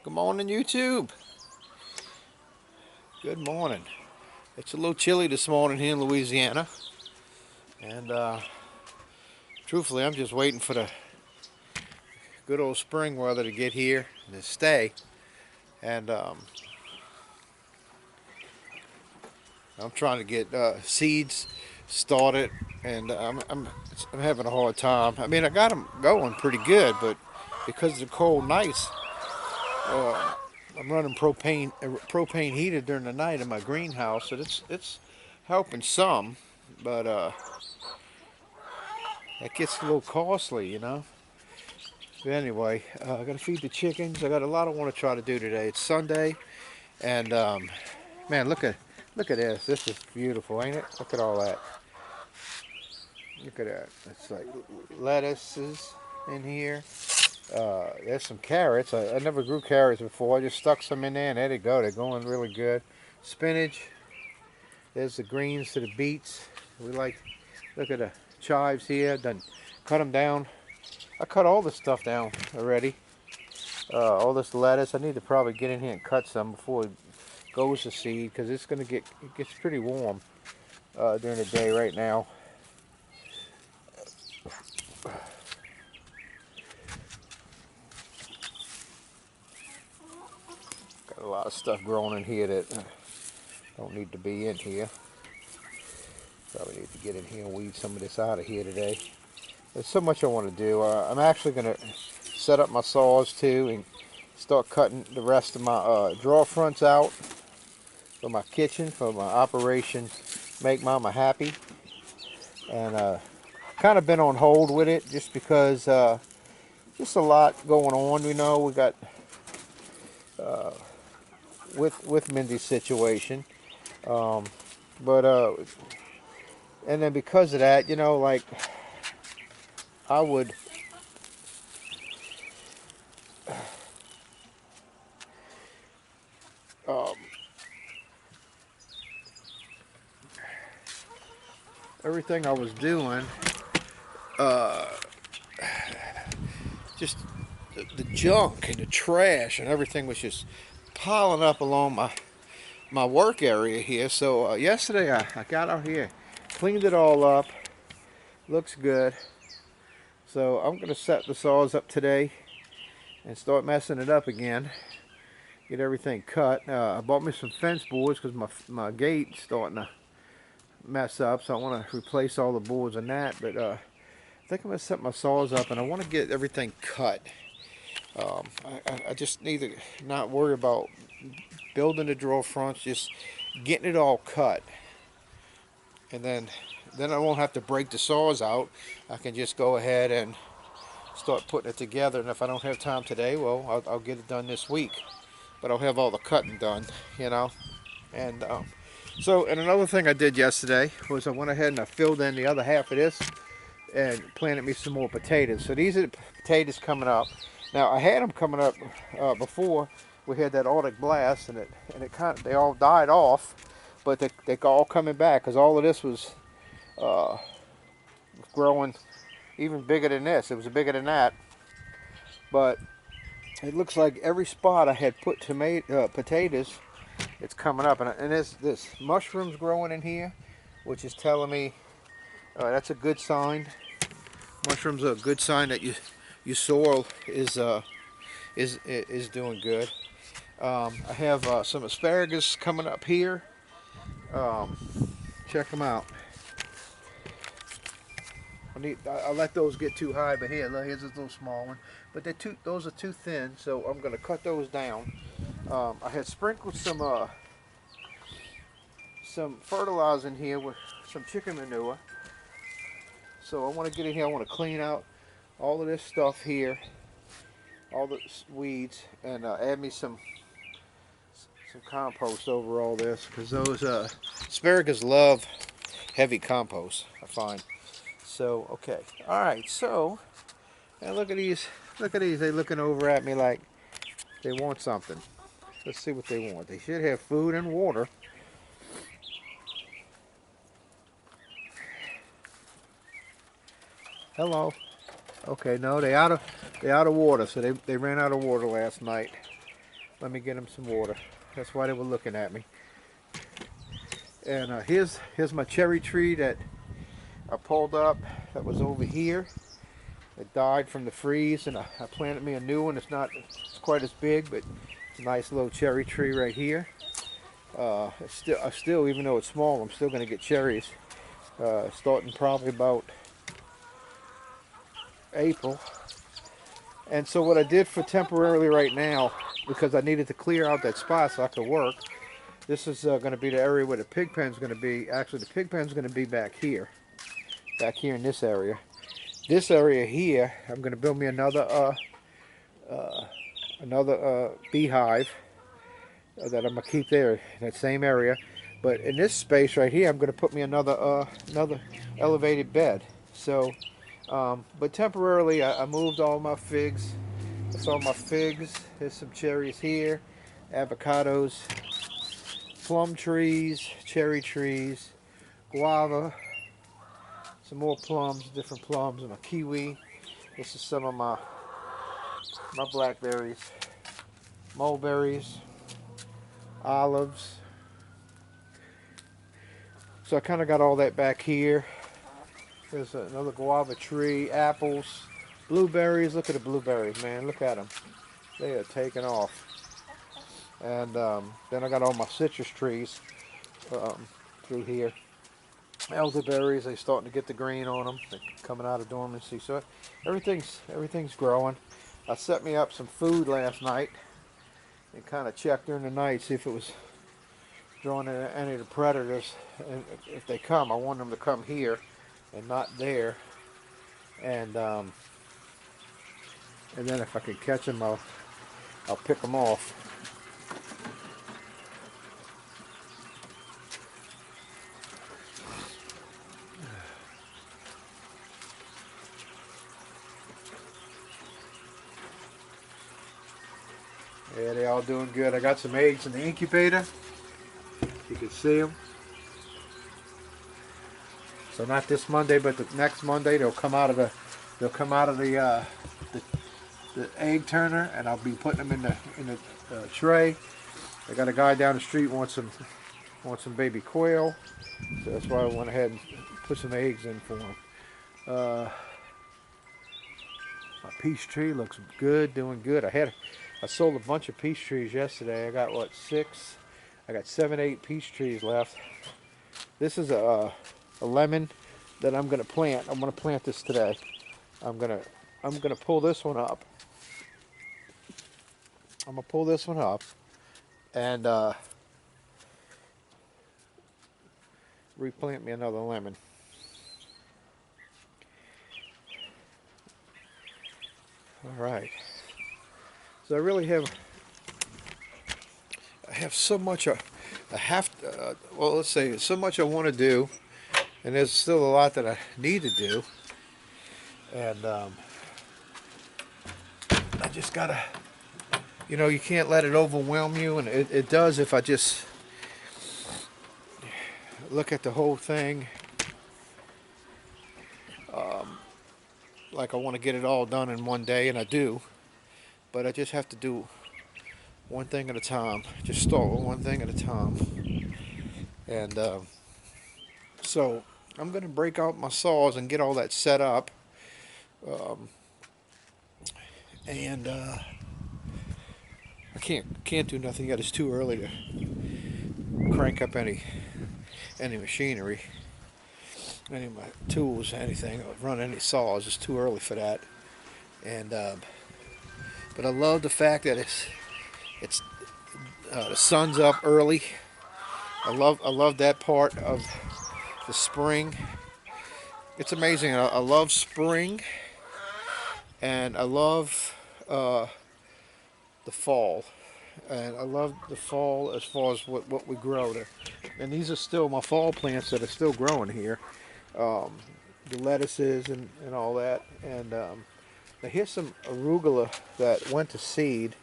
Good morning, YouTube. Good morning. It's a little chilly this morning here in Louisiana, and truthfully, I'm just waiting for the good old spring weather to get here and to stay. And I'm trying to get seeds started, and I'm having a hard time. I mean, I got them going pretty good, but because of the cold nights, I'm running propane heater during the night in my greenhouse, so it's helping some, but that gets a little costly, you know. But anyway, I gotta feed the chickens. I got a lot I want to try to do today. It's Sunday, and man, look at this. This is beautiful, ain't it? Look at all that. Look at that. It's like lettuces in here. There's some carrots. I never grew carrots before. I just stuck some in there, and there they go. They're going really good. Spinach. There's the greens to the beets. Look at the chives here. Done cut them down. I cut all this stuff down already. All this lettuce. I need to probably get in here and cut some before it goes to seed, because it gets pretty warm during the day right now. Got a lot of stuff growing in here that don't need to be in here. Probably need to get in here and weed some of this out of here today. There's so much I want to do. I'm actually going to set up my saws too and start cutting the rest of my drawer fronts out for my kitchen, for my operation Make Mama Happy. And kind of been on hold with it just because just a lot going on, you know. We got with Mindy's situation, but and then because of that, you know, like I would everything I was doing, just the junk and the trash and everything was just piling up along my work area here. So yesterday I got out here, cleaned it all up. Looks good. So I'm going to set the saws up today and start messing it up again. Get everything cut. I bought me some fence boards because my gate's starting to mess up. So I want to replace all the boards and that. But I think I'm going to set my saws up, and I want to get everything cut. I just need to not worry about building the drawer fronts, just getting it all cut. And then I won't have to break the saws out. I can just go ahead and start putting it together. And if I don't have time today, well, I'll get it done this week. But I'll have all the cutting done, you know. And and another thing I did yesterday was I went ahead and I filled in the other half of this and planted me some more potatoes. So these are the potatoes coming up. Now I had them coming up before we had that Arctic blast, and they all died off. But they're all coming back because all of this was growing even bigger than this. It was bigger than that. But it looks like every spot I had put potatoes, it's coming up. And there's this mushrooms growing in here, which is telling me that's a good sign. Mushrooms are a good sign that your soil is doing good. I have some asparagus coming up here. Check them out. I let those get too high, but here's this little small one. But those are too thin, so I'm going to cut those down. I had sprinkled some fertilizer in here with some chicken manure. So I want to get in here. I want to clean out all of this stuff here, all the weeds, and add me some compost over all this, because those asparagus love heavy compost, I find. So okay, all right. So now look at these. They're looking over at me like they want something. Let's see what they want. They should have food and water. Hello. Okay, no, they out of water. So they ran out of water last night. let me get them some water. That's why they were looking at me. And here's my cherry tree that I pulled up. That was over here. It died from the freeze, and I planted me a new one. It's not quite as big, but it's a nice little cherry tree right here. It's still, even though it's small, I'm still going to get cherries. Starting probably about April. And so what I did for temporarily right now, because I needed to clear out that spot so I could work, this is going to be the area where the pig pen's going to be. Actually, the pig pen's going to be back here in this area. This area here, I'm going to build me another beehive that I'm going to keep there in that same area. But in this space right here, I'm going to put me another elevated bed. So, but temporarily, I moved all my figs. That's all my figs. There's some cherries here, avocados, plum trees, cherry trees, guava, some more plums, different plums, and a kiwi. This is some of my blackberries, mulberries, olives. So I kind of got all that back here. There's another guava tree, apples, blueberries. Look at the blueberries, man. Look at them. They are taking off. And then I got all my citrus trees through here. Elderberries, they're starting to get the green on them. They're coming out of dormancy. So everything's growing. I set me up some food last night and kind of checked during the night, see if it was drawing any of the predators. And if they come, I want them to come here and not there. And then if I can catch them, I'll pick them off. Yeah, they're all doing good. I got some eggs in the incubator. You can see them. So not this Monday, but the next Monday they'll come out of the egg turner, and I'll be putting them in the tray. I got a guy down the street wants some baby quail, so that's why I went ahead and put some eggs in for him. My peach tree looks good, doing good. I sold a bunch of peach trees yesterday. I got what, 6? I got 7, 8 peach trees left. This is a lemon that I'm gonna plant. I'm gonna plant this today. I'm gonna pull this one up. I'm gonna pull this one up and replant me another lemon. All right. So I really have so much well, let's say so much I want to do, and there's still a lot that I need to do, and I just gotta, you can't let it overwhelm you, and it does if I just look at the whole thing like I want to get it all done in one day, and I do, but I just have to do one thing at a time. Just start with one thing at a time. And so I'm going to break out my saws and get all that set up. And I can't do nothing yet. It's too early to crank up any machinery, any of my tools, anything, or run any saws. It's too early for that. And but I love the fact that it's the sun's up early. I love that part of the spring. It's amazing. I love spring, and I love the fall. And I love the fall as far as what we grow there. And these are still my fall plants that are still growing here. The lettuces and all that. And here's some arugula that went to seed.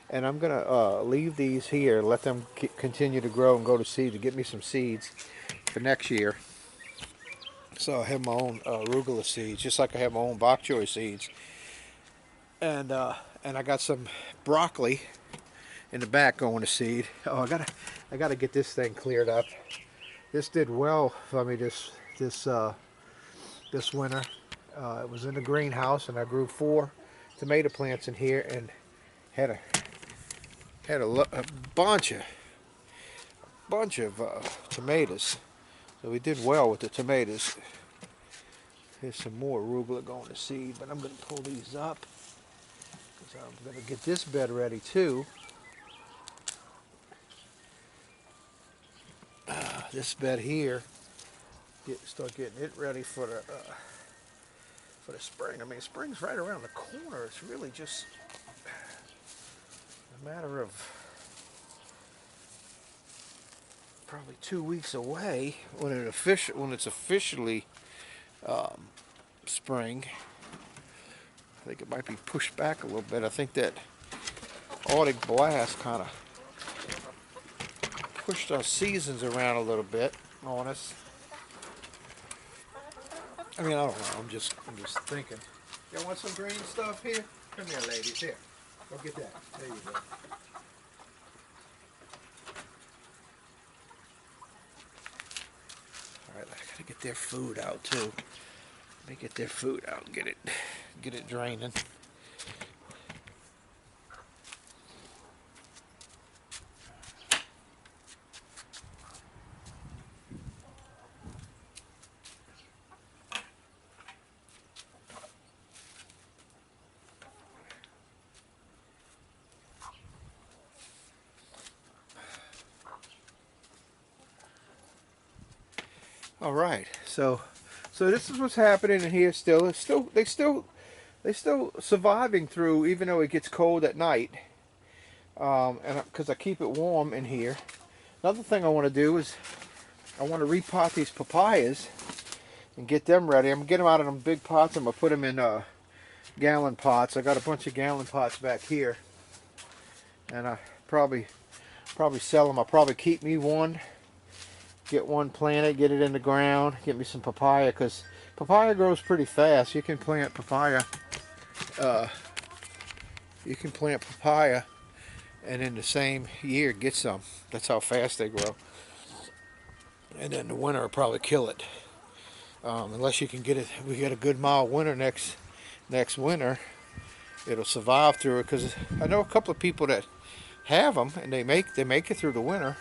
And I'm going to leave these here, let them continue to grow and go to seed to get me some seeds for next year. So I have my own arugula seeds, just like I have my own bok choy seeds. And I got some broccoli in the back going to seed. Oh, I gotta get this thing cleared up. This did well for me this winter. It was in the greenhouse, and I grew 4 tomato plants in here, and had a bunch of tomatoes. So we did well with the tomatoes. Here's some more arugula going to seed, but I'm going to pull these up because I'm going to get this bed ready too. This bed here, start getting it ready for the spring. I mean, spring's right around the corner. It's really just a matter of probably 2 weeks away when it's officially spring. I think it might be pushed back a little bit. I think that Arctic blast kind of pushed our seasons around a little bit on us. I mean, I don't know. I'm just thinking. Y'all want some green stuff here? Come here, ladies. Here, go get that. There you go. All right, I gotta get their food out too. Let me get their food out and get it draining. All right, so this is what's happening in here. They still surviving through, even though it gets cold at night. And because I keep it warm in here. Another thing I want to do is I want to repot these papayas and get them ready. I'm gonna get them out of them big pots. I'm gonna put them in gallon pots. I got a bunch of gallon pots back here, and I probably sell them. I'll probably keep me one. Get one planted, get it in the ground, get me some papaya, because papaya grows pretty fast. You can plant papaya, and in the same year get some. That's how fast they grow. And then the winter will probably kill it, unless you can get it. We get a good mild winter next winter. It'll survive through it, because I know a couple of people that have them and they make it through the winter.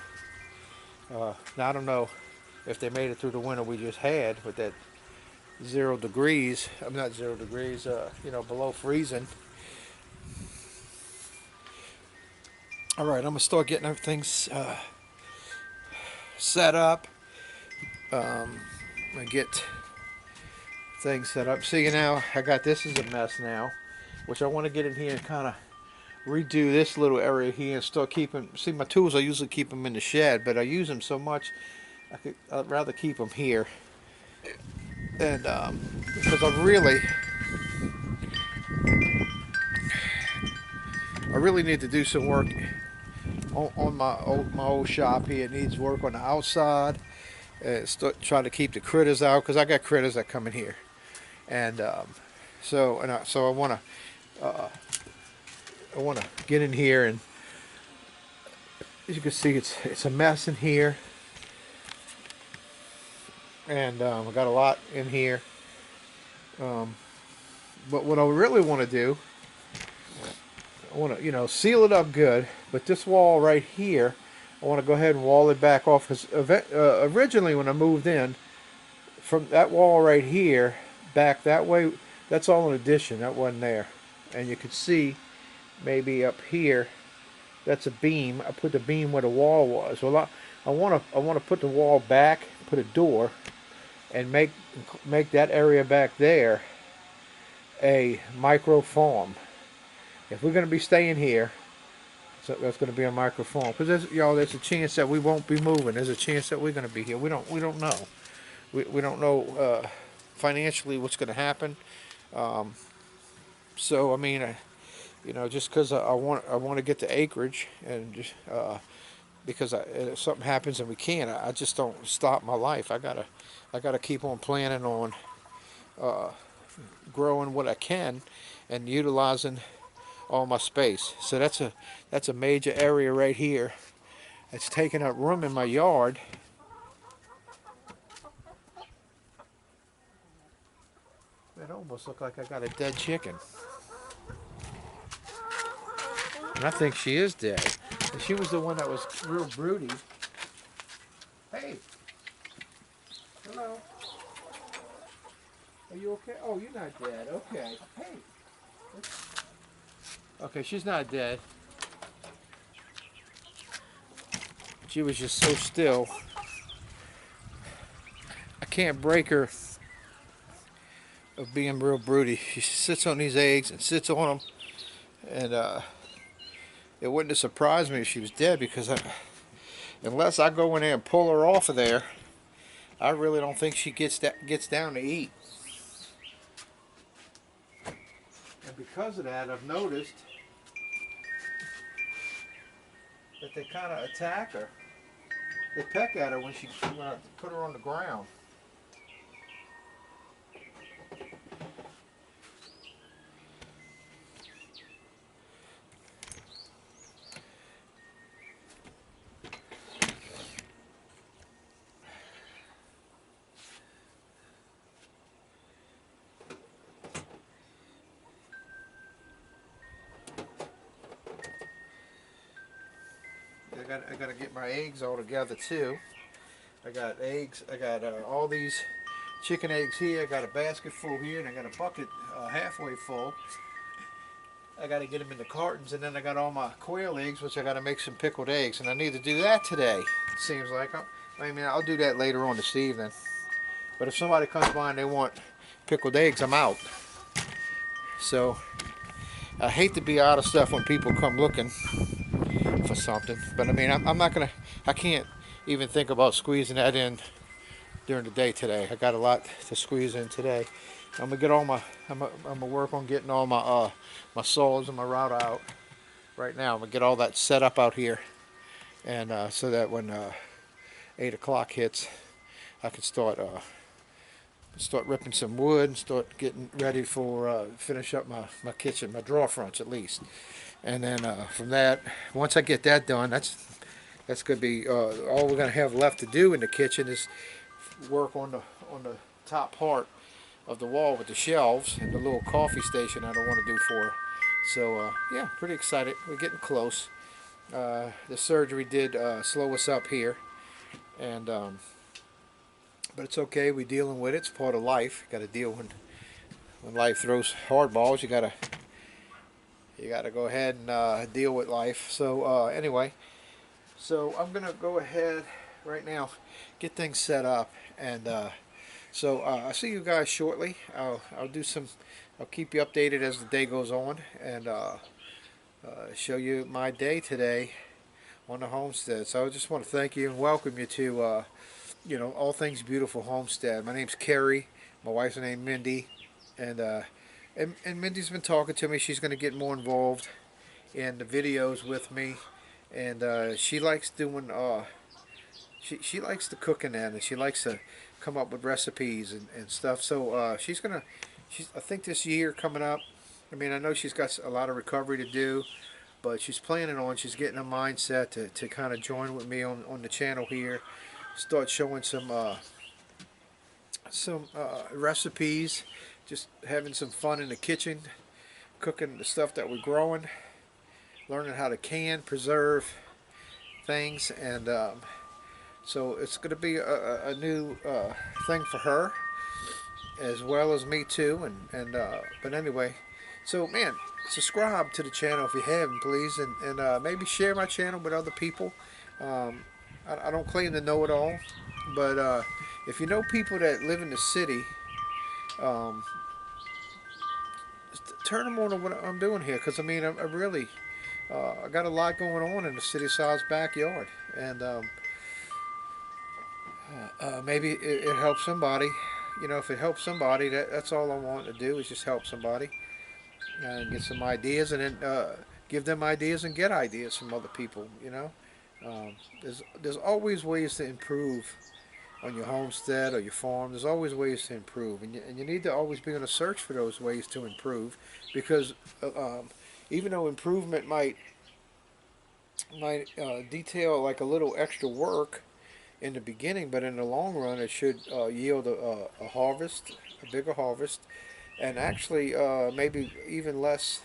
Now I don't know if they made it through the winter we just had with that 0 degrees. I'm not 0 degrees. Below freezing. All right, I'm gonna start getting everything set up. I'm gonna get things set up. See, now I got this as a mess now, which I want to get in here and kind of redo this little area here and start keeping. See, my tools, I usually keep them in the shed, but I use them so much I'd rather keep them here. And because I really need to do some work on my old shop here. It needs work on the outside, and start trying to keep the critters out, because I got critters that come in here. And so I want to get in here, and as you can see, it's a mess in here, and I got a lot in here. But what I really want to do, I want to seal it up good. But this wall right here, I want to go ahead and wall it back off, because originally when I moved in, from that wall right here back that way, that's all an addition. That wasn't there, and you could see. Maybe up here, that's a beam. I put the beam where the wall was. Well, I want to put the wall back, put a door, and make that area back there a micro farm. If we're going to be staying here, so that's going to be a micro farm, because there's a chance that we won't be moving. There's a chance that we're going to be here. We don't know. We don't know financially what's going to happen. So I mean. Just because I want to get the acreage, and just because if something happens and we can't, I just don't stop my life. I gotta keep on planning on growing what I can, and utilizing all my space. So that's a major area right here. It's taking up room in my yard. It almost looks like I got a dead chicken. And I think she is dead. And she was the one that was real broody. Hey. Hello. Are you okay? Oh, you're not dead. Okay. Hey. Okay, she's not dead. She was just so still. I can't break her of being real broody. She sits on these eggs and sits on them. And it wouldn't have surprised me if she was dead, because unless I go in there and pull her off of there, I really don't think she gets down to eat. And because of that, I've noticed that they kind of attack her. They peck at her when I put her on the ground. I got to get my eggs all together too. I got eggs. I got all these chicken eggs here. I got a basket full here, and I got a bucket halfway full. I got to get them in the cartons, and then I got all my quail eggs, which I got to make some pickled eggs, and I need to do that today. It seems like. I'll do that later on this evening. But if somebody comes by and they want pickled eggs, I'm out. So I hate to be out of stuff when people come looking for something, but I mean, I'm not gonna. I can't even think about squeezing that in during the day today. I got a lot to squeeze in today. I'm gonna get all my. I'm gonna work on getting all my my saws and my router out right now. I'm gonna get all that set up out here, and so that when 8 o'clock hits, I can start ripping some wood and start getting ready for finish up my kitchen, my drawer fronts at least. And then from that, once I get that done, that's going to be all we're going to have left to do in the kitchen is work on the top part of the wall with the shelves and the little coffee station I don't want to do for her. So yeah, pretty excited. We're getting close. The surgery did slow us up here, and but it's okay. We're dealing with it. It's part of life. You got to deal when life throws hardballs. You got to go ahead and deal with life. So anyway, so I'm gonna go ahead right now, get things set up, and so I'll see you guys shortly. I'll keep you updated as the day goes on, and show you my day today on the homestead. So I just want to thank you and welcome you to All Things Beautiful Homestead. My name's Kerry. My wife's name Mindy, and Mindy's been talking to me. She's going to get more involved in the videos with me, and she likes doing she likes the cooking, and she likes to come up with recipes and stuff. So I think this year coming up, I mean, I know she's got a lot of recovery to do, but she's she's getting a mindset to kind of join with me on the channel here, start showing some recipes, just having some fun in the kitchen, cooking the stuff that we're growing, learning how to can, preserve things, and so it's going to be a new thing for her, as well as me too, and but anyway, so man, subscribe to the channel if you haven't, please, and maybe share my channel with other people. I don't claim to know it all, but if you know people that live in the city, turn them on to what I'm doing here, because I mean, I really I got a lot going on in the city-sized backyard, and maybe it helps somebody. If it helps somebody, that's all I want to do, is just help somebody and get some ideas, and then give them ideas and get ideas from other people. There's always ways to improve on your homestead or your farm. There's always ways to improve, and you need to always be on a search for those ways to improve, because even though improvement might detail like a little extra work in the beginning, but in the long run it should yield a harvest, a bigger harvest, and actually maybe even less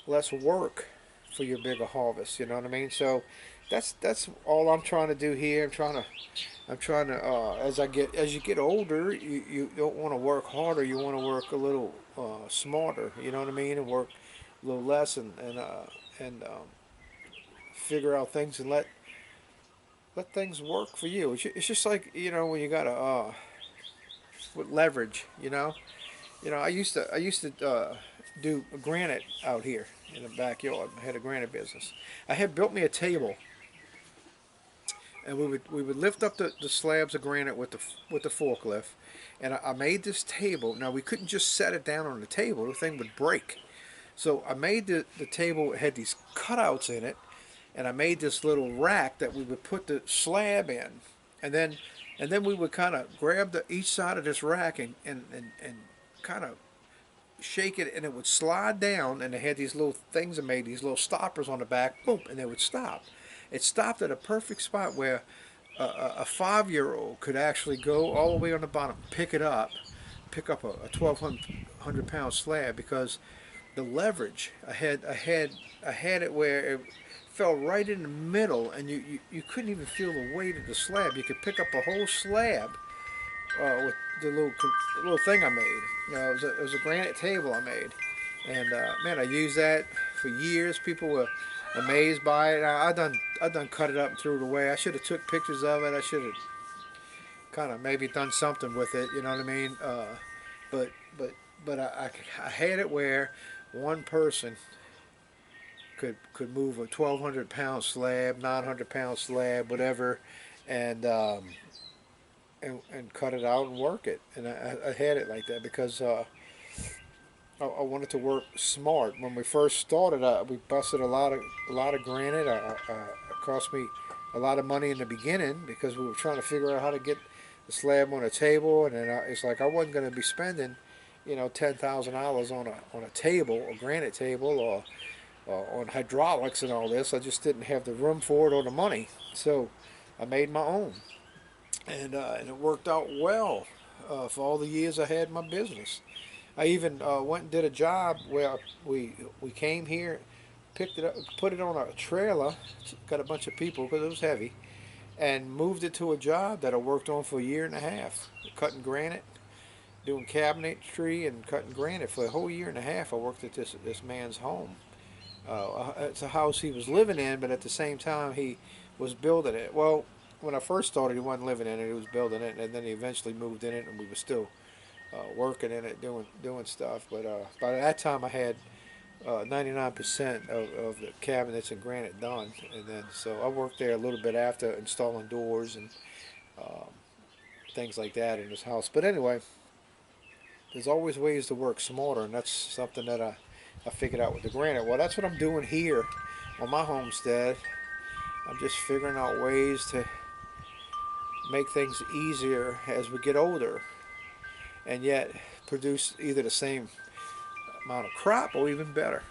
work for your bigger harvest. You know what I mean? So that's all I'm trying to do here. I'm trying to as you get older, you don't want to work harder. You want to work a little smarter. You know what I mean? And work a little less and figure out things and let things work for you. It's just like, when you got to with leverage. I used to do granite out here in the backyard. I had a granite business. I had built me a table, and we would lift up the slabs of granite with the forklift, and I made this table. Now we couldn't just set it down on the table; the thing would break. So I made the table. It had these cutouts in it, and I made this little rack that we would put the slab in, and then we would kind of grab each side of this rack and kind of shake it, and it would slide down, and they had these little things that made these little stoppers on the back, boom, and they would stop. It stopped at a perfect spot where a 5-year-old could actually go all the way on the bottom, pick up a 1,200 pound slab, because the leverage I had it where it fell right in the middle, and you couldn't even feel the weight of the slab. You could pick up a whole slab with the little thing I made. It was a granite table I made, and man, I used that for years. People were amazed by it. I done cut it up and threw it away. I should have took pictures of it. I should have kind of maybe done something with it. You know what I mean? But I had it where one person could move a 1,200 pound slab, 900 pound slab, whatever, and cut it out and work it. And I had it like that because I wanted to work smart. When we first started, we busted a lot of granite. It cost me a lot of money in the beginning because we were trying to figure out how to get the slab on a table, and then it's like I wasn't going to be spending, $10,000 on a table, a granite table, or on hydraulics and all this. I just didn't have the room for it or the money, so I made my own, and it worked out well for all the years I had my business. I even went and did a job where we came here, picked it up, put it on a trailer, got a bunch of people because it was heavy, and moved it to a job that I worked on for a year and a half, cutting granite, doing cabinetry and cutting granite for a whole year and a half. I worked at this man's home. It's a house he was living in, but at the same time he was building it. Well, when I first started, he wasn't living in it; he was building it, and then he eventually moved in it, and we were still working in it, doing stuff. But by that time, I had 99% of the cabinets and granite done, and then so I worked there a little bit after, installing doors and things like that in his house. But anyway, there's always ways to work smarter, and that's something that I figured out with the granite. Well, that's what I'm doing here on my homestead. I'm just figuring out ways to make things easier as we get older, and yet produce either the same amount of crop or even better,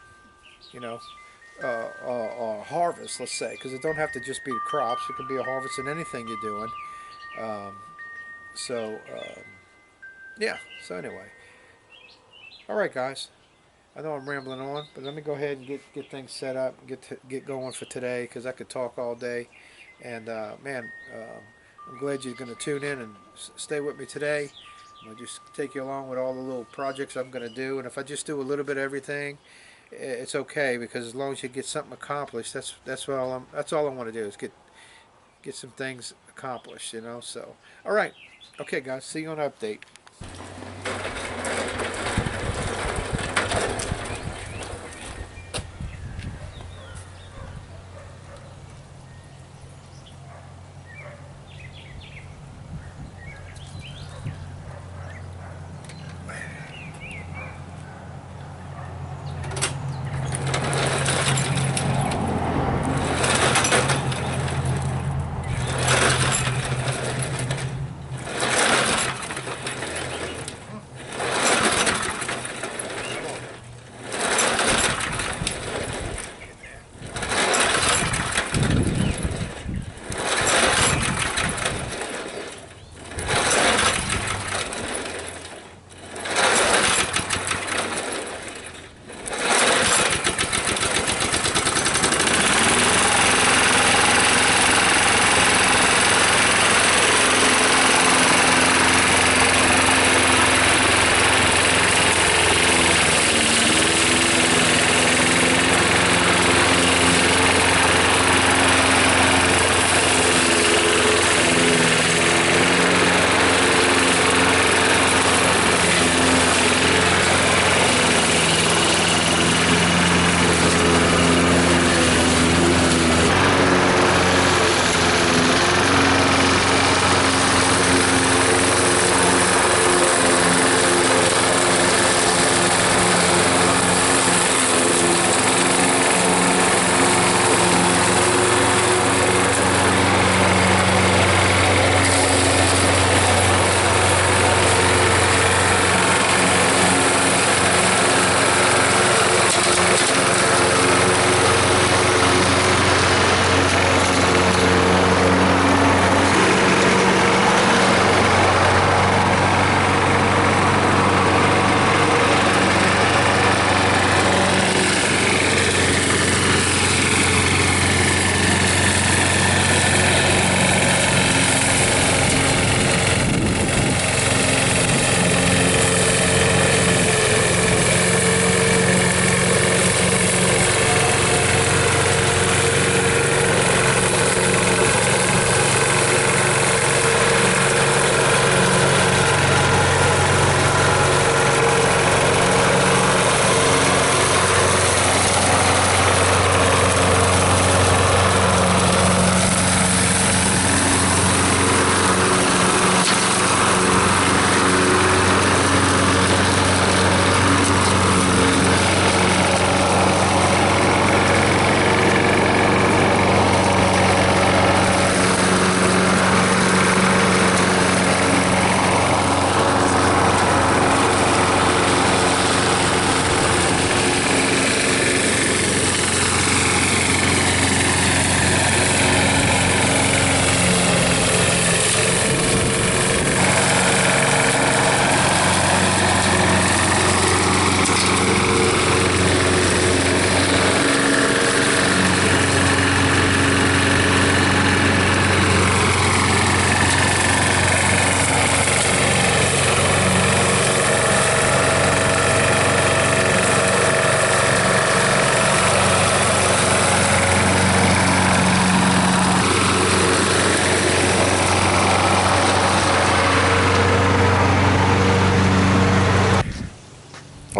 or harvest, let's say, because it don't have to just be the crops. It can be a harvest in anything you're doing. Yeah, so anyway. Alright, guys. I know I'm rambling on, but let me go ahead and get things set up, get going for today, because I could talk all day. And man, I'm glad you're going to tune in and stay with me today. I'm going to just take you along with all the little projects I'm going to do. And if I just do a little bit of everything, it's okay, because as long as you get something accomplished, that's all I want to do, is get some things accomplished, So, all right, okay, guys. See you on update.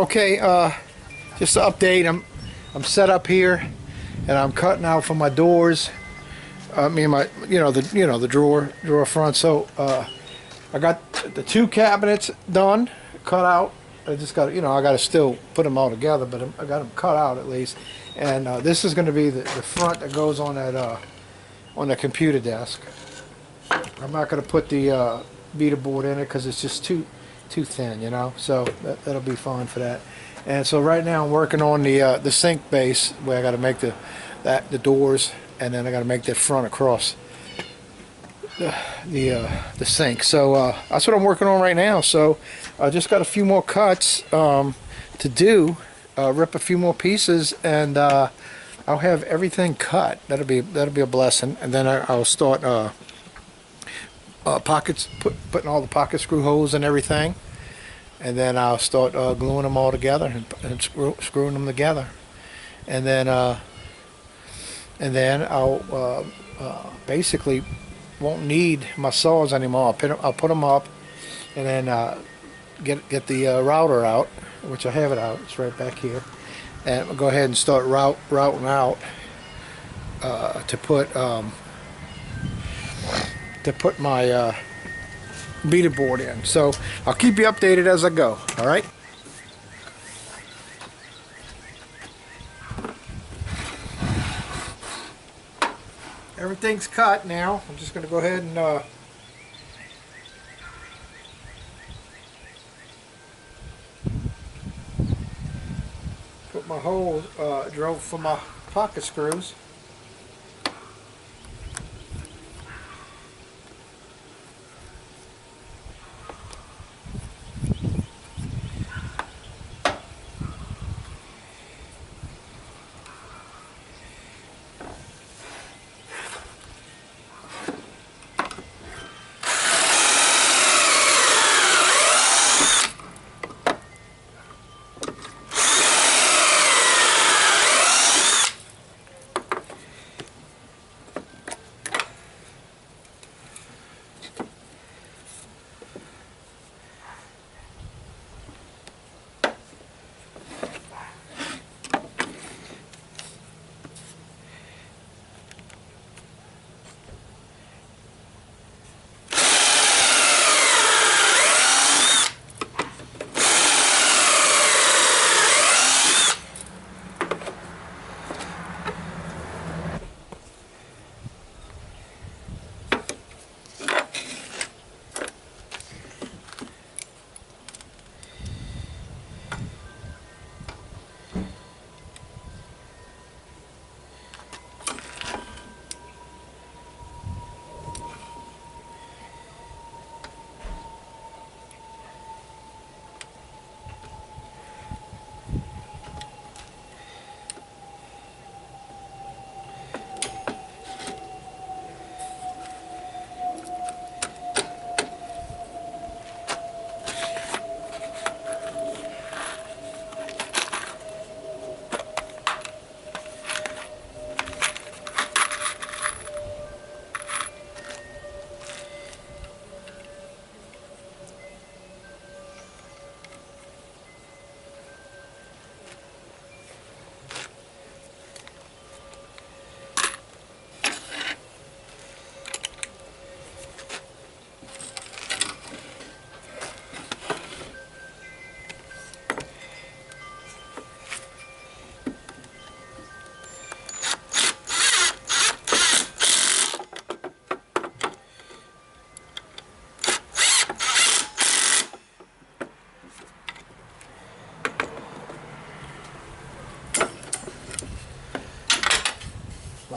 Okay, just to update, I'm set up here, and I'm cutting out for my doors. I mean the drawer front. So I got the 2 cabinets done, cut out. I just got I got to still put them all together, but I got them cut out at least. And this is going to be the front that goes on that on the computer desk. I'm not going to put the beater board in it because it's just too thin, So that'll be fine for that. And so right now I'm working on the sink base where I got to make the doors, and then I got to make that front across the sink. So that's what I'm working on right now. So I just got a few more cuts to do, rip a few more pieces, and I'll have everything cut. That'll be a blessing. And then I'll start putting all the pocket screw holes and everything, and then I'll start gluing them all together and screwing them together, and then I'll basically won't need my saws anymore. I'll put them up, and then get the router out, which I have it out. It's right back here, and I'll go ahead and start routing out to put my beater board in. So I'll keep you updated as I go. All right. Everything's cut now. I'm just going to go ahead and put my hole drove for my pocket screws.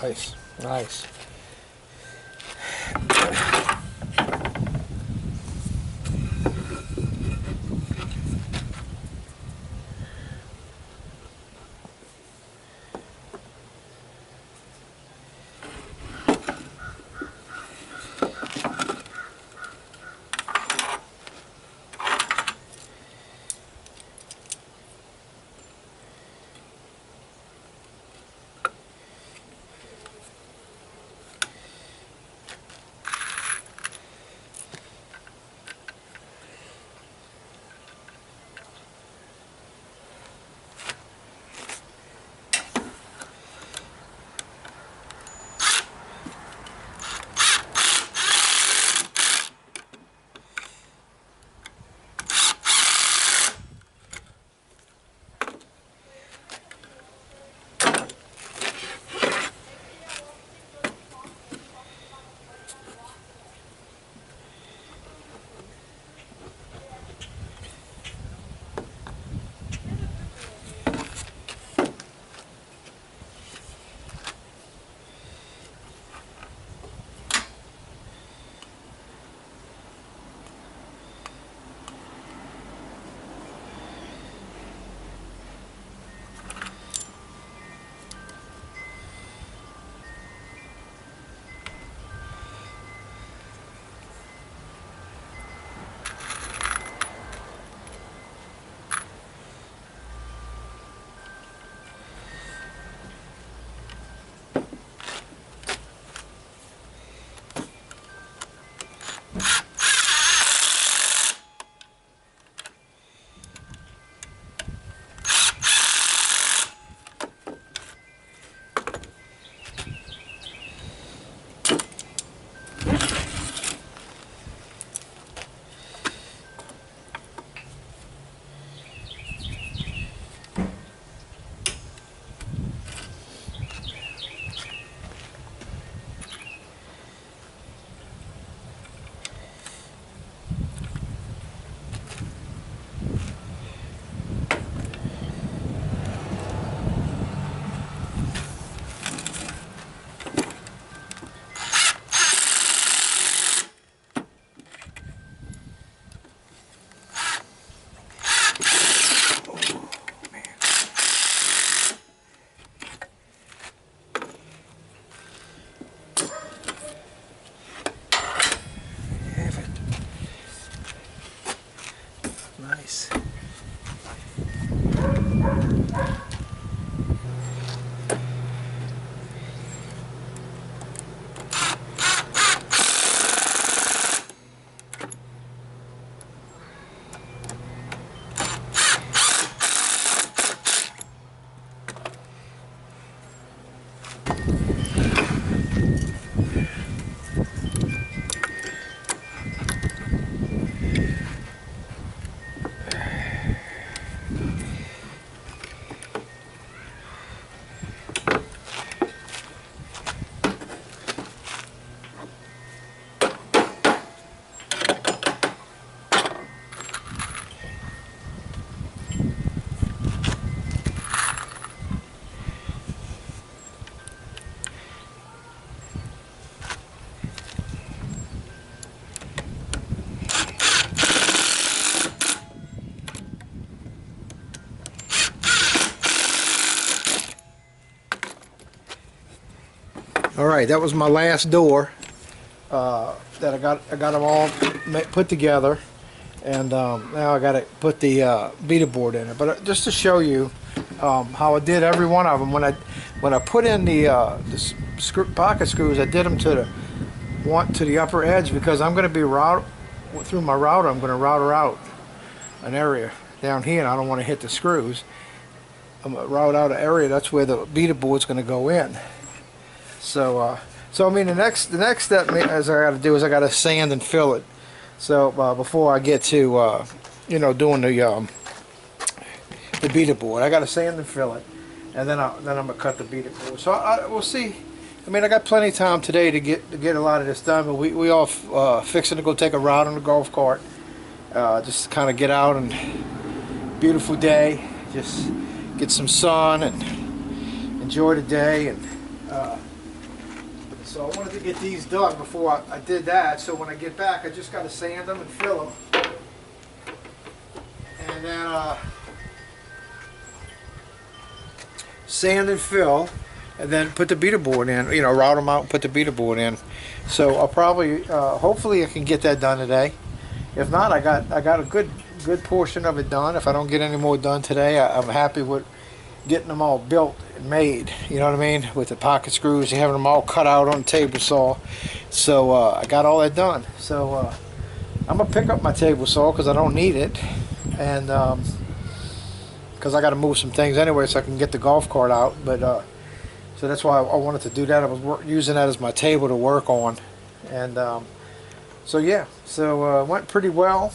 Nice, nice. All right, that was my last door that I got them all put together, and now I got to put the beater board in it. But just to show you how I did every one of them, when I put in the pocket screws, I did them to the upper edge, because I'm going to be through my router. I'm going to router out an area down here, and I don't want to hit the screws. I'm going to route out an area. That's where the beater board's going to go in. So I mean, the next step as I got to do is I got to sand and fill it. So before I get to doing the beater board, I got to sand and fill it, and then I'm gonna cut the beater board. So we'll see. I mean, I got plenty of time today to get a lot of this done. But we all fixing to go take a ride on the golf cart, just to kind of get out, and beautiful day, just get some sun and enjoy the day. And so I wanted to get these done before I did that. So when I get back, I just got to sand them and fill them, and then sand and fill, and then put the beater board in. Route them out and put the beater board in. So I'll probably, hopefully, I can get that done today. If not, I got a good portion of it done. If I don't get any more done today, I'm happy with getting them all built and made. You know what I mean? With the pocket screws, having them all cut out on the table saw. So I got all that done. So I'm gonna pick up my table saw because I don't need it, and because I got to move some things anyway, so I can get the golf cart out. But so that's why I wanted to do that. I was using that as my table to work on, and so yeah. So it went pretty well,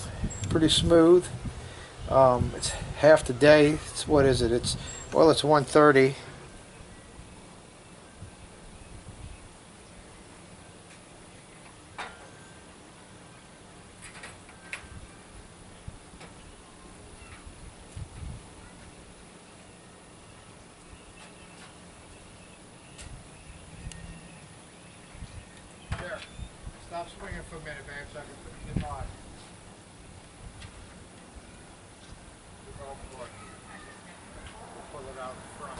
pretty smooth. It's half the day. What is it? It's 1:30. There. Stop swinging for a minute, babe, so I can put it in my golf cart. Pull it out in front.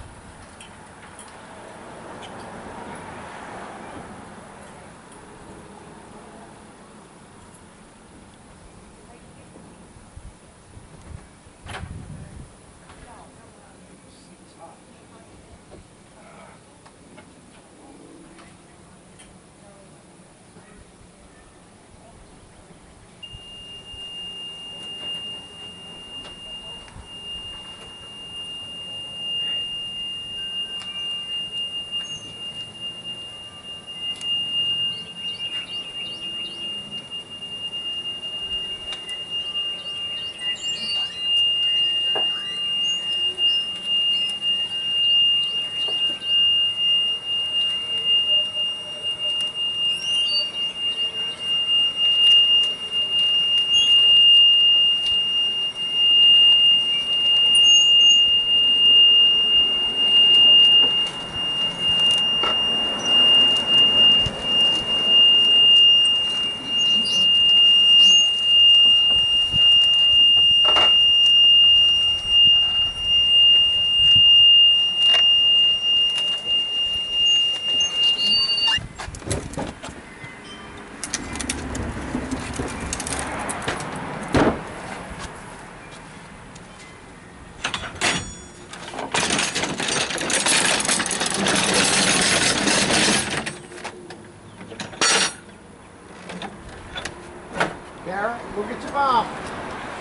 Go get your mom.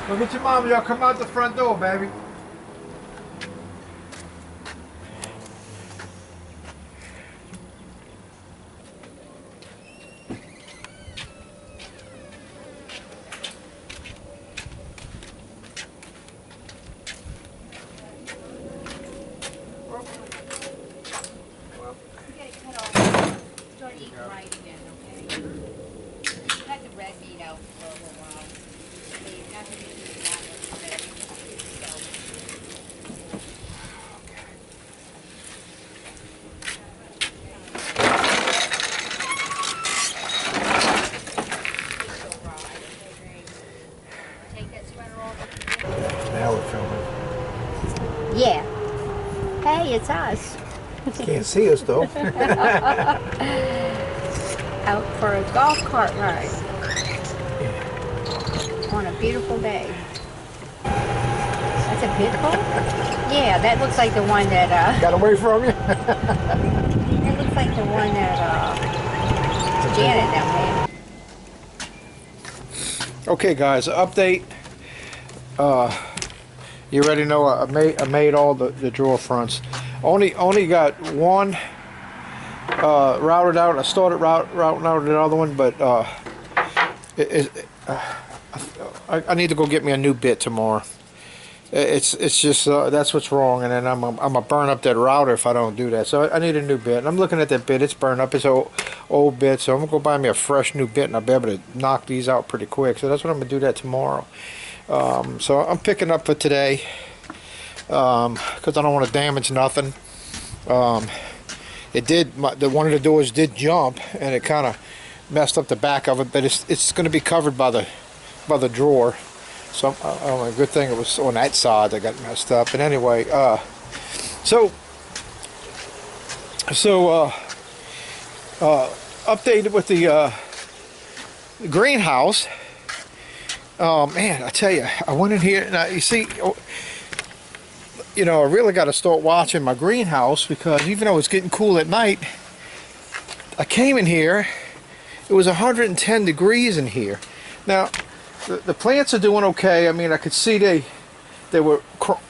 Go get your mom. Y'all come out the front door, baby. Yeah. Hey, it's us. Can't see us though. Out for a golf cart ride on a beautiful day. That's a big hole? Yeah, that looks like the one that Got away from you? it looks like the one that Janet down there. Okay guys, update. You already know I made all the drawer fronts. Only got one routed out. I started routing out the other one, but I need to go get me a new bit tomorrow. It's just that's what's wrong, and then I'm gonna burn up that router if I don't do that. So I need a new bit. And I'm looking at that bit; it's burned up. It's an old bit, so I'm gonna go buy me a fresh new bit, and I'll be able to knock these out pretty quick. So that's what I'm gonna do that tomorrow. So I'm picking up for today because I don't want to damage nothing. It did. One of the doors did jump, and it kind of messed up the back of it, but it's going to be covered by the drawer. So a good thing it was on that side that got messed up. But anyway, updated with the greenhouse. Man, I tell you, I went in here. Now you see, you know, I really got to start watching my greenhouse, because even though it's getting cool at night, I came in here. It was 110 degrees in here. Now, the plants are doing okay. I mean, I could see they were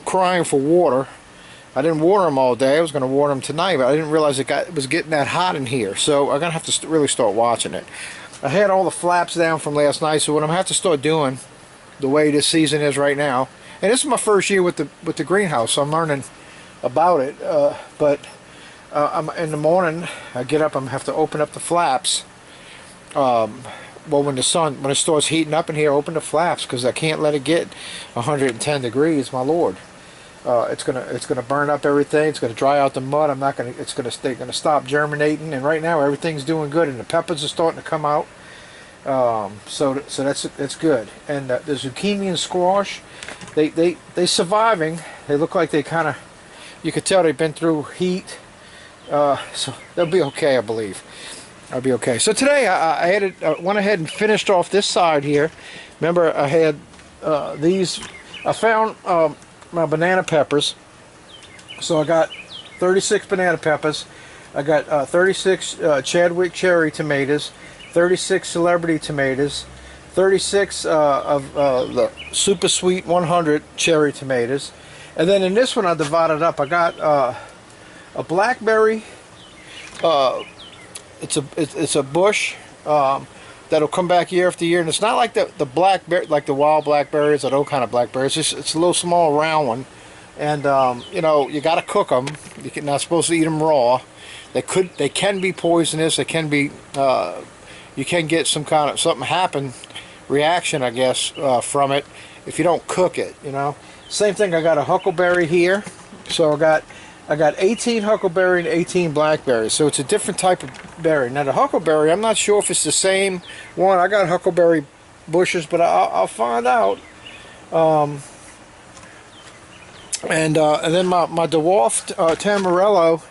crying for water. I didn't water them all day. I was going to water them tonight, but I didn't realize it was getting that hot in here. So I'm going to have to really start watching it. I had all the flaps down from last night, so what I'm going to have to start doing, the way this season is right now, and this is my first year with the greenhouse, so I'm learning about it. But in the morning, I get up, I'm going to have to open up the flaps. Well, when it starts heating up in here, open the flaps, because I can't let it get 110 degrees. My lord, it's gonna burn up everything. It's gonna dry out the mud. It's gonna stop germinating. And right now everything's doing good, and the peppers are starting to come out. So that's good. And the zucchini and squash, they surviving. They look like they kind of, you could tell they've been through heat. So they'll be okay, I believe. I'll be okay. So today I went ahead and finished off this side here. Remember, I had these. I found my banana peppers. So I got 36 banana peppers. I got 36 Chadwick cherry tomatoes, 36 celebrity tomatoes, 36 of the super sweet 100 cherry tomatoes, and then in this one I divided up. I got a blackberry. It's a bush that'll come back year after year, and it's not like the blackberry, like the wild blackberries or those kind of blackberries. It's a little small round one, and you know, you got to cook them. You're not supposed to eat them raw. They can be poisonous. They can be you can get something happen, reaction, I guess, from it if you don't cook it. You know. Same thing. I got a huckleberry here, so I got 18 huckleberry and 18 blackberries, so it's a different type of berry. Now the huckleberry, I'm not sure if it's the same one. I got huckleberry bushes, but I'll find out. And then my dwarfed Tamarello,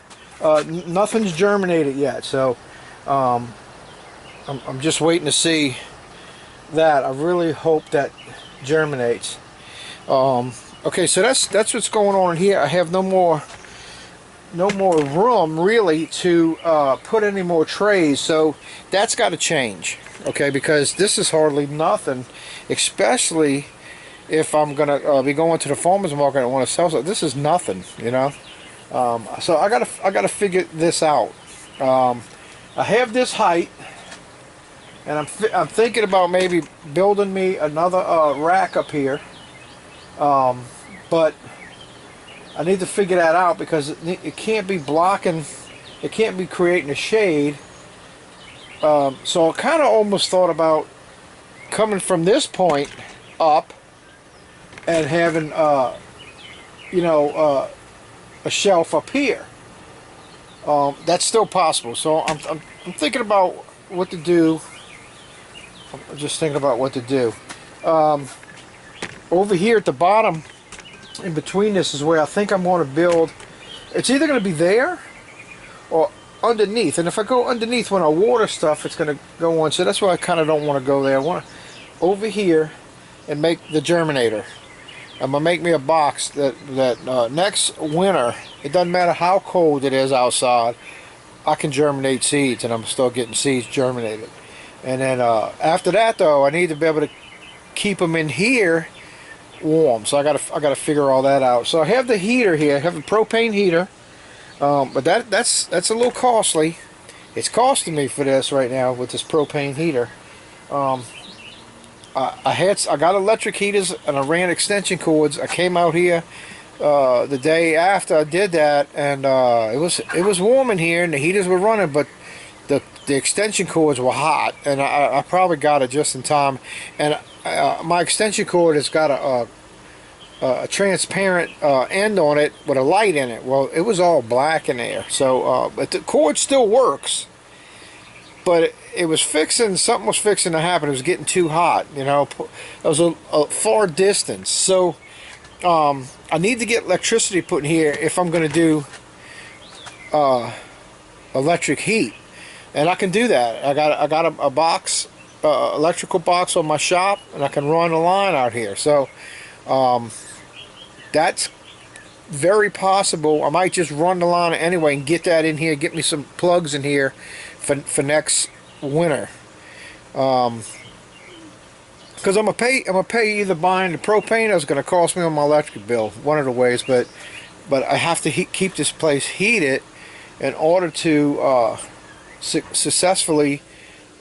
nothing's germinated yet, so I'm just waiting to see that. I really hope that germinates. Okay, so that's what's going on in here. I have no more room really to put any more trays, so that's got to change. Okay, because this is hardly nothing, especially if I'm gonna be going to the farmers market and want to sell something. This is nothing, you know. So I gotta figure this out. I have this height, and I'm thinking about maybe building me another rack up here, but I need to figure that out, because it can't be blocking, it can't be creating a shade. So I kind of almost thought about coming from this point up and having you know, a shelf up here. That's still possible. So I'm thinking about what to do. I'm just thinking about what to do. Over here at the bottom, in between this, is where I think I'm going to build. It's either going to be there, or underneath. And if I go underneath when I water stuff, it's going to go on. So that's why I kind of don't want to go there. I want to over here and make the germinator. I'm going to make me a box that next winter, it doesn't matter how cold it is outside, I can germinate seeds, and I'm still getting seeds germinated. And then after that, though, I need to be able to keep them in here warm. So I gotta figure all that out. So I have the heater here. I have a propane heater, but that's a little costly. It's costing me for this right now with this propane heater. I got electric heaters and I ran extension cords. I came out here the day after I did that, and it was warm in here and the heaters were running, but the extension cords were hot, and I probably got it just in time. And my extension cord has got a transparent end on it with a light in it. Well, it was all black in there. So, but the cord still works. But it was fixing, something was fixing to happen. It was getting too hot, you know. It was a far distance. So, I need to get electricity put in here if I'm going to do electric heat. And I can do that. I got a box, electrical box on my shop, and I can run a line out here. So that's very possible. I might just run the line anyway and get that in here. Get me some plugs in here for next winter. Because I'm gonna pay either buying the propane or it's gonna cost me on my electric bill. One of the ways, but I have to keep this place heated in order to successfully,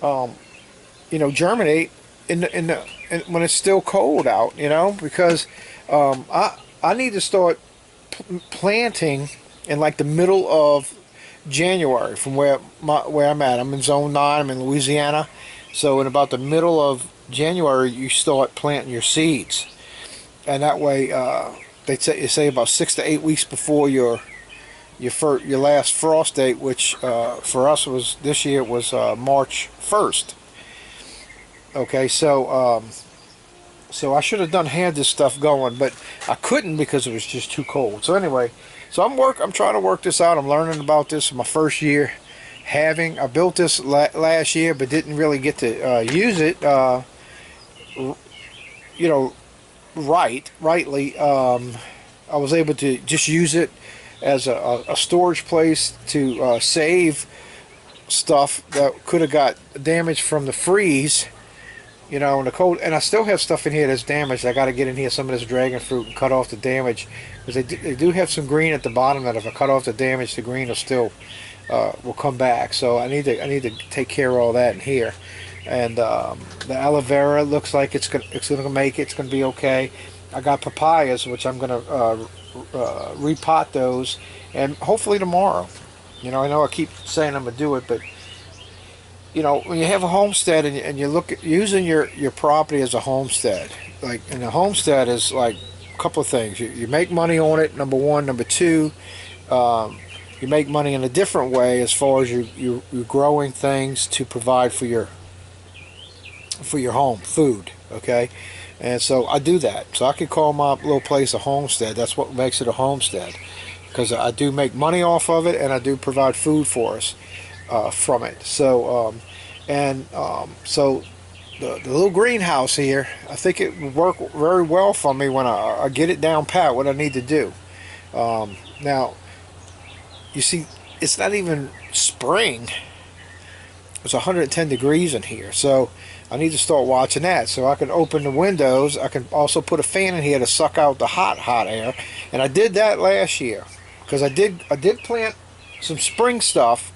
you know, germinate in when it's still cold out, you know, because I need to start planting in like the middle of January from where I'm at. I'm in Zone 9. I'm in Louisiana, so in about the middle of January you start planting your seeds, and that way you say about 6 to 8 weeks before your last frost date, which for us was this year was March 1st. Okay, so I should have had this stuff going, but I couldn't because it was just too cold. So anyway, so I'm trying to work this out. I'm learning about this in my first year having. I built this last year, but didn't really get to use it, you know, rightly. I was able to just use it as a storage place to save stuff that could have got damaged from the freeze, you know, in the cold. And I still have stuff in here that's damaged. I got to get in here some of this dragon fruit and cut off the damage, because they do have some green at the bottom that if I cut off the damage, the green will still will come back. So I need to take care of all that in here. And the aloe vera looks like it's gonna make it. It's gonna be okay. I got papayas, which I'm gonna repot those, and hopefully tomorrow. You know, I know I keep saying I'm gonna do it, but you know, when you have a homestead and you look at using your property as a homestead, like, and a homestead is like a couple of things. You make money on it, number one. Number two, you make money in a different way as far as you're growing things to provide for your home, food. Okay. And so I do that. So I can call my little place a homestead. That's what makes it a homestead, because I do make money off of it, and I do provide food for us from it. So so the little greenhouse here, I think it would work very well for me when I get it down pat what I need to do. Now, you see, it's not even spring. It's 110 degrees in here, so I need to start watching that. So I can open the windows. I can also put a fan in here to suck out the hot air. And I did that last year, because I did plant some spring stuff,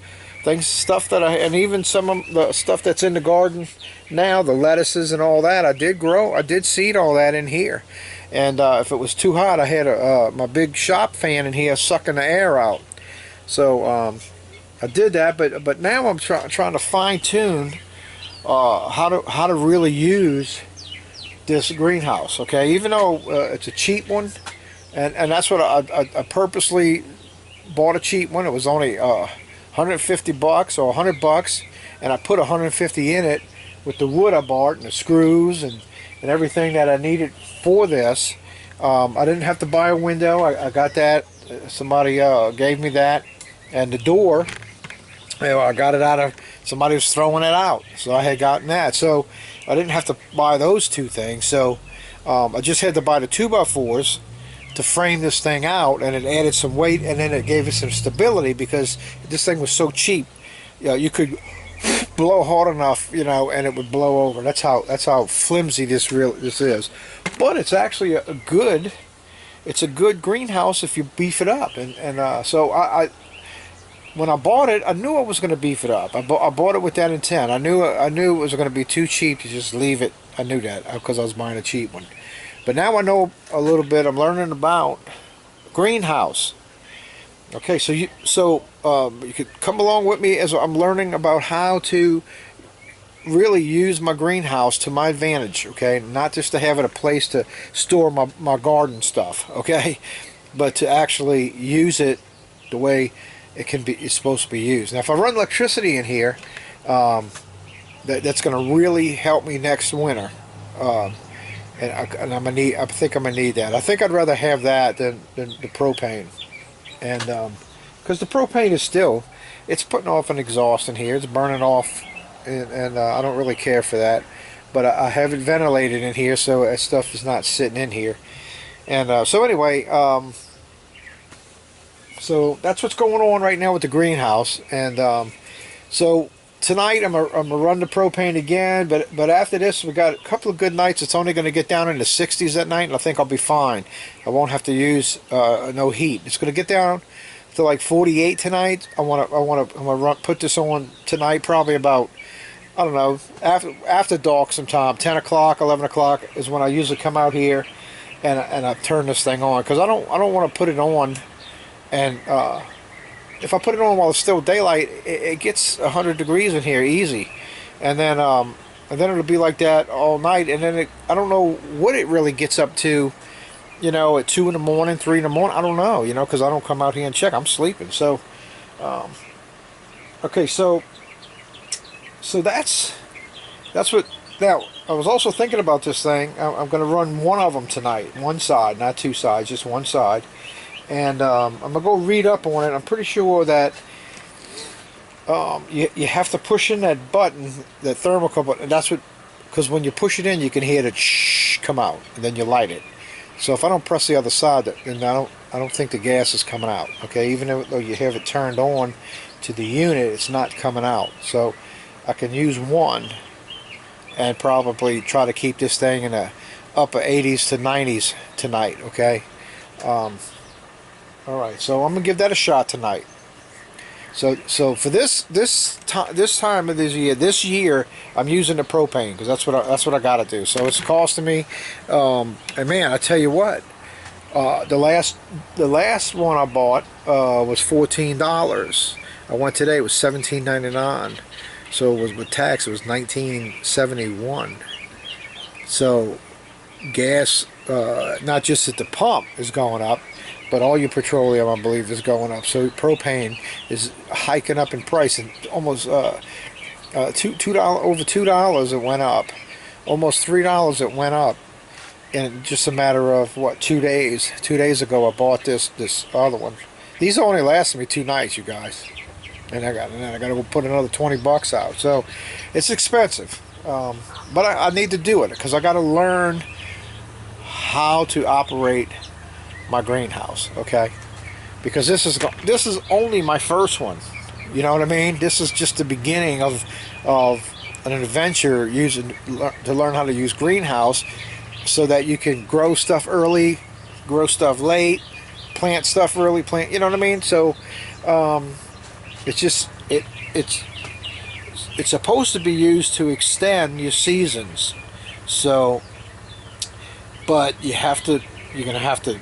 stuff that and even some of the stuff that's in the garden now, the lettuces and all that. I did seed all that in here. And if it was too hot, I had my big shop fan in here sucking the air out. So I did that, but now I'm trying to fine tune how to really use this greenhouse. Okay, even though it's a cheap one, and that's what I purposely bought, a cheap one. It was only $150 or $100, and I put 150 in it with the wood I bought and the screws and everything that I needed for this. I didn't have to buy a window. I got that. Somebody gave me that, and the door. You know, I got it out of somebody was throwing it out, so I had gotten that. So I didn't have to buy those two things. So I just had to buy the 2x4s to frame this thing out, and it added some weight, and then it gave it some stability because this thing was so cheap. You know, you could blow hard enough, you know, and it would blow over. That's how flimsy this is. But it's actually a good greenhouse if you beef it up. And so I when I bought it, I knew I was going to beef it up. I bought it with that intent. I knew it was going to be too cheap to just leave it. I knew that because I was buying a cheap one. But now I know a little bit. I'm learning about greenhouse. Okay, so you could come along with me as I'm learning about how to really use my greenhouse to my advantage. Okay, not just to have it a place to store my garden stuff. Okay, but to actually use it the way it's supposed to be used. Now, if I run electricity in here, that's going to really help me next winter. And I think I'm gonna need that. I think I'd rather have that than the propane, and because the propane is it's putting off an exhaust in here. It's burning off, and I don't really care for that. But I have it ventilated in here, so that stuff is not sitting in here. And so anyway, so that's what's going on right now with the greenhouse. And so tonight I'm gonna run the propane again, but after this we got a couple of good nights. It's only going to get down in the 60s at night, and I think I'll be fine. I won't have to use no heat. It's going to get down to like 48 tonight. I'm gonna put this on tonight, probably about, I don't know, after dark sometime. 10 o'clock, 11 o'clock is when I usually come out here and I turn this thing on, because I don't want to put it on and if I put it on while it's still daylight, it gets 100 degrees in here easy, and then it'll be like that all night, and then I don't know what it really gets up to, you know, at 2 in the morning, 3 in the morning. I don't know, you know, because I don't come out here and check. I'm sleeping. So, okay, so that's what. Now, I was also thinking about this thing. I'm going to run one of them tonight, one side, not two sides, just one side. And I'm going to go read up on it. I'm pretty sure that you have to push in that button, that thermocol button. And that's what, because when you push it in, you can hear the shh come out, and then you light it. So if I don't press the other side, then I don't think the gas is coming out. Okay, even though you have it turned on to the unit, it's not coming out. So I can use one and probably try to keep this thing in the upper 80s to 90s tonight. Okay. All right, so I'm gonna give that a shot tonight. So for this time of this year, I'm using the propane because that's what I got to do. So it's costing me, and man, I tell you what, the last one I bought was $14. I went today, it was $17.99. So it was with tax, it was $19.71. So gas, not just at the pump, is going up, but all your petroleum, I believe, is going up. So propane is hiking up in price, and almost $2 over $2 it went up, almost $3 it went up in just a matter of what, 2 days. 2 days ago I bought this other one. These only lasted me 2 nights, you guys, and then I got to go put another 20 bucks out. So it's expensive, but I need to do it because I got to learn how to operate my greenhouse, okay? Because this is only my first one. You know what I mean? This is just the beginning of an adventure to learn how to use greenhouse, so that you can grow stuff early, grow stuff late, plant stuff early, you know what I mean? So it's supposed to be used to extend your seasons. So, but you're gonna have to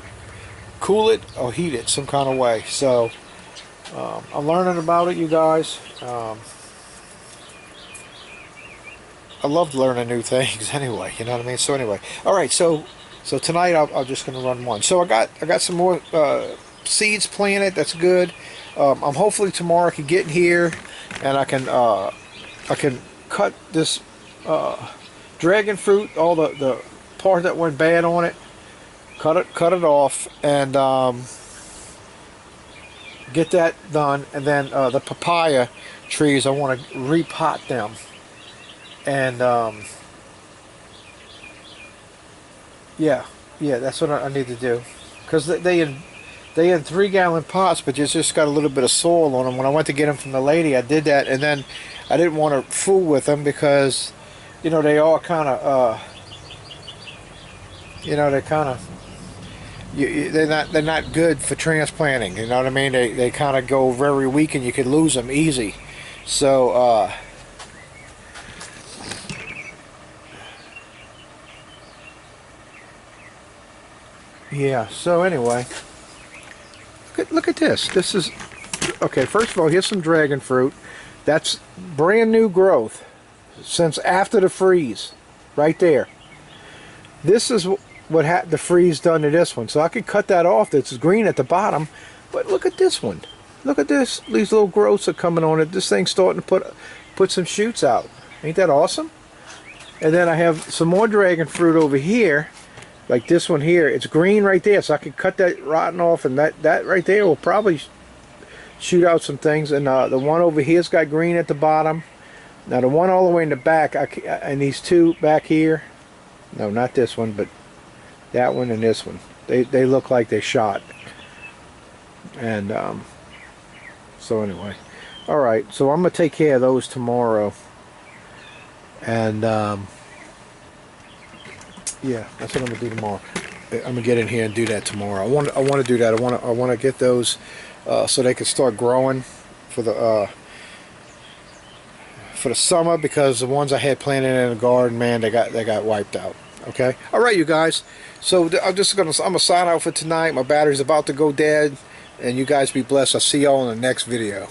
cool it or heat it some kind of way. So I'm learning about it, you guys. I love learning new things anyway, you know what I mean? So anyway, all right, so tonight I'm just going to run one. So I got some more seeds planted. That's good. I'm hopefully tomorrow I can get in here and I can cut this dragon fruit, all the part that went bad on it, cut it off, and get that done. And then the papaya, trees. I want to repot them, and yeah, that's what I need to do, because they in 3-gallon pots, but just got a little bit of soil on them. When I went to get them from the lady, I did that, and then I didn't want to fool with them because, you know, they all kind of, you know, they kind of, they're not good for transplanting. You know what I mean? They kind of go very weak, and you could lose them easy. So yeah. So anyway, look at this. This is okay. First of all, here's some dragon fruit. That's brand new growth since after the freeze, right there. This is what the freeze done to this one. So I could cut that off. That's green at the bottom, but look at this one. Look at this. These little growths are coming on it. This thing's starting to put some shoots out. Ain't that awesome? And then I have some more dragon fruit over here, like this one here. It's green right there, so I could cut that rotten off, and that right there will probably shoot out some things. And the one over here's got green at the bottom. Now the one all the way in the back, and these two back here, no, not this one, but that one and this one, they look like they shot. And so anyway, all right, so I'm gonna take care of those tomorrow, and yeah, that's what I'm gonna do tomorrow. I'm gonna get in here and do that tomorrow. I want to do that. I want to get those so they can start growing for the summer, because the ones I had planted in the garden, man, they got wiped out. Okay, all right, you guys. So I'm gonna sign out for tonight. My battery's about to go dead, and you guys be blessed. I'll see y'all in the next video.